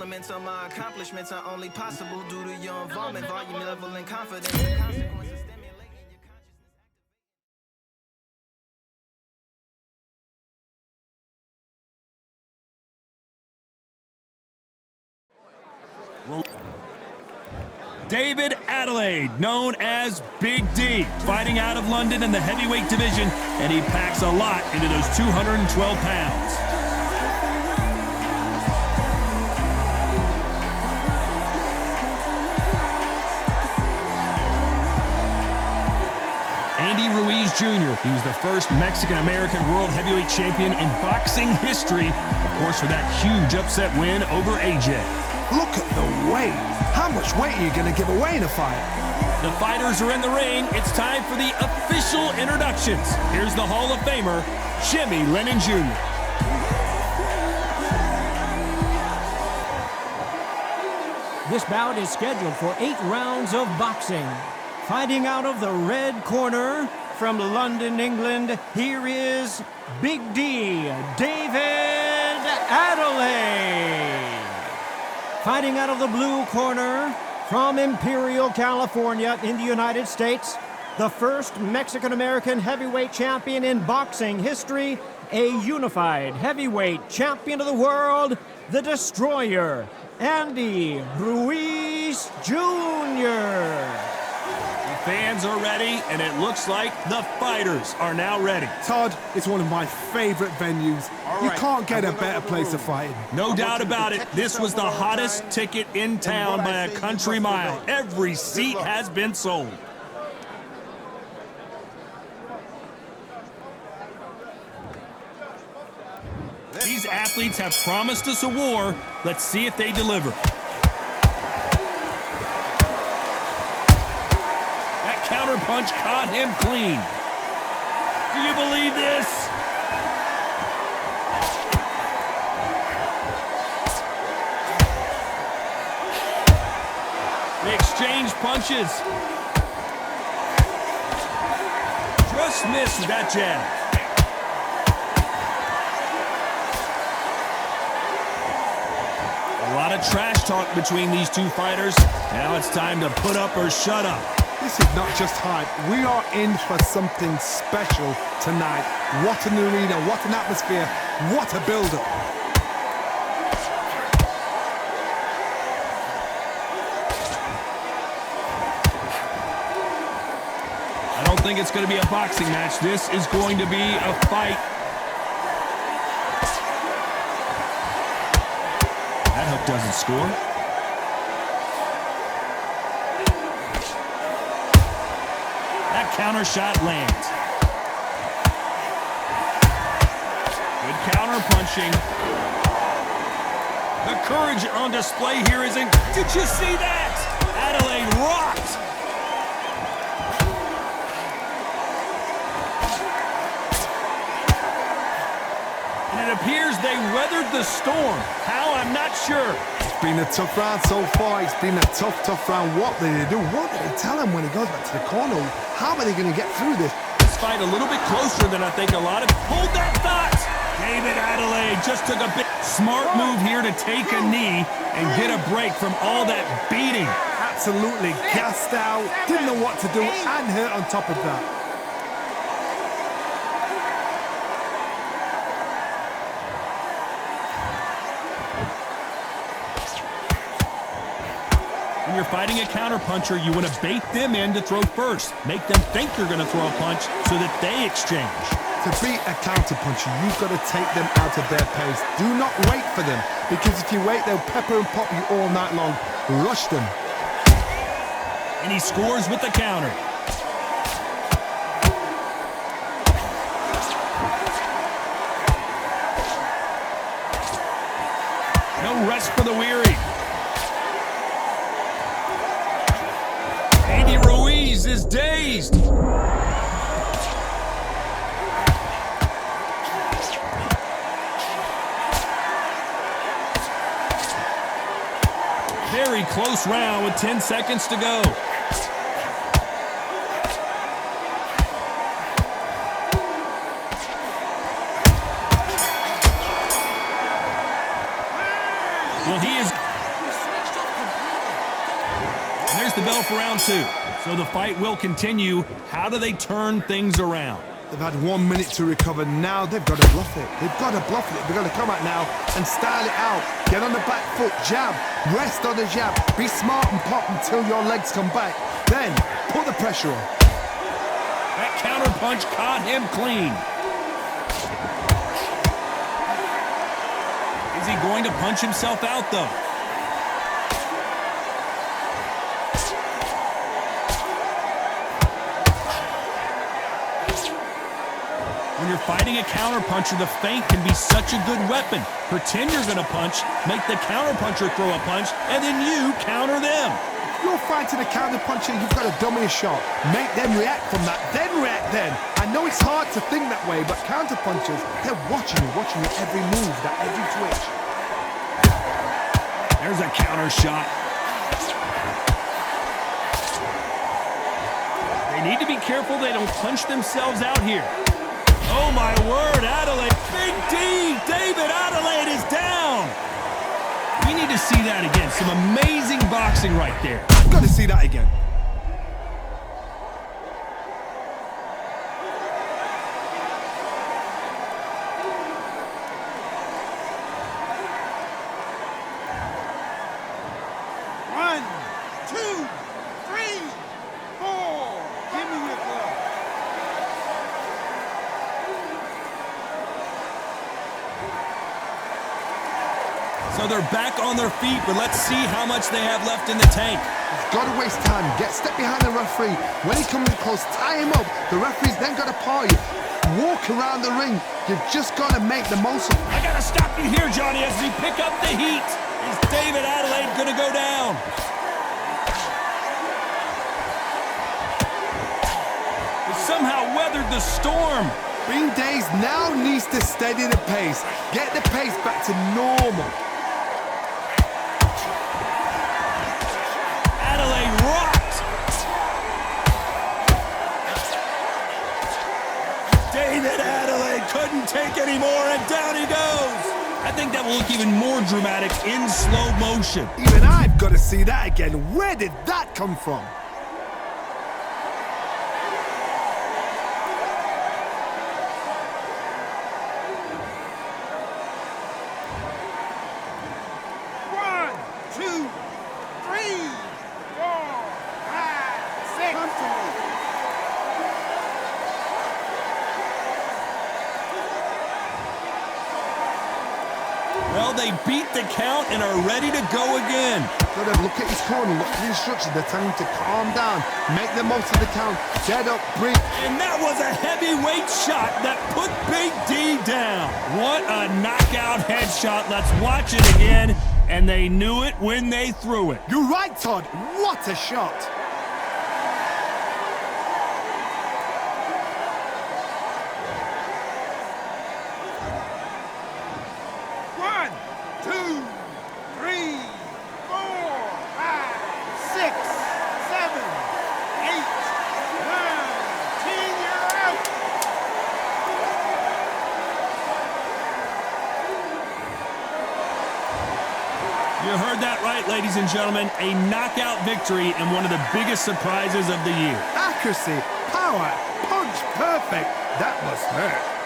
Elements of my accomplishments are only possible due to your involvement, volume, level, and confidence. The consequences stimulating your David Adeleye, known as Big D, fighting out of London in the heavyweight division, and he packs a lot into those 212 pounds. Ruiz Jr. He was the first Mexican-American world heavyweight champion in boxing history, of course, for that huge upset win over AJ. Look at the weight. How much weight are you going to give away in a fight? The fighters are in the ring. It's time for the official introductions. Here's the Hall of Famer, Jimmy Lennon Jr. This bout is scheduled for 8 rounds of boxing. Fighting out of the red corner from London, England, here is Big D, David Adeleye. Fighting out of the blue corner from Imperial, California in the United States, the first Mexican-American heavyweight champion in boxing history, a unified heavyweight champion of the world, the Destroyer, Andy Ruiz Jr. Fans are ready, and it looks like the fighters are now ready. Todd, it's one of my favorite venues. You can't get a better place to fight. No doubt about it, this was the hottest ticket in town by a country mile. Every seat has been sold. These athletes have promised us a war. Let's see if they deliver. Counter punch caught him clean. Do you believe this? They exchange punches. Just missed with that jab. A lot of trash talk between these two fighters. Now it's time to put up or shut up. This is not just hype. We are in for something special tonight. What an arena, what an atmosphere, what a build-up. I don't think it's going to be a boxing match. This is going to be a fight. That hook doesn't score. Counter shot lands. Good counter punching. The courage on display here isn't. Did you see that? Adeleye rocked. And it appears they weathered the storm. How? I'm not sure. It's been a tough round so far. It's been a tough round. What did they do? What did they tell him when he goes back to the corner? How are they going to get through this? This fight a little bit closer than I think a lot of... Hold that thought! David Adeleye just took a big smart move here to take a knee and get a break from all that beating. Absolutely gassed out, didn't know what to do, and hurt on top of that. When you're fighting a counterpuncher, you want to bait them in to throw first. Make them think you're going to throw a punch so that they exchange. To beat a counterpuncher, you've got to take them out of their pace. Do not wait for them, because if you wait, they'll pepper and pop you all night long. Rush them. And he scores with the counter. No rest for the weary. Ruiz is dazed. Very close round with 10 seconds to go. Well, he is... There's the bell for round 2. So the fight will continue. How do they turn things around? They've had 1 minute to recover. Now they've got to bluff it. They've got to bluff it. They've got to come out now and style it out. Get on the back foot, jab, rest on the jab. Be smart and pop until your legs come back. Then put the pressure on. That counter punch caught him clean. Is he going to punch himself out, though? When you're fighting a counterpuncher, the feint can be such a good weapon. Pretend you're going to punch, make the counterpuncher throw a punch, and then you counter them. If you're fighting a counterpuncher, you've got to dummy a shot. Make them react from that, then react then. I know it's hard to think that way, but counterpunchers, they're watching your every move, that every twitch. There's a counter shot. They need to be careful they don't punch themselves out here. Oh my word, Adeleye, Big D, David Adeleye is down. We need to see that again. Some amazing boxing right there. I've got to see that again. One, two, three, four. Give me your glove. So they're back on their feet, but let's see how much they have left in the tank. You've got to waste time. Get step behind the referee. When he comes in close, tie him up. The referee's then got to part you. Walk around the ring. You've just got to make the most of it. I gotta stop you here, Johnny, as we pick up the heat. Is David Adeleye gonna go down? He somehow weathered the storm. Green Days now needs to steady the pace. Get the pace back to normal. Adeleye rocked. David Adeleye couldn't take any more, and down he goes. I think that will look even more dramatic in slow motion. Even I've got to see that again. Where did that come from? One, two, three, four, five, six. Come to me. Well, they beat the count and are ready to go again. Got to look at his corner, look at the instructions. They're telling him to calm down, make the most of the count, get up, breathe. And that was a heavyweight shot that put Big D down. What a knockout headshot. Let's watch it again. And they knew it when they threw it. You're right, Todd. What a shot. One, two, three, four, five, six, seven, eight, nine, 10. You're out. You heard that right, ladies and gentlemen. A knockout victory and one of the biggest surprises of the year. Accuracy, power, punch, perfect. That must hurt.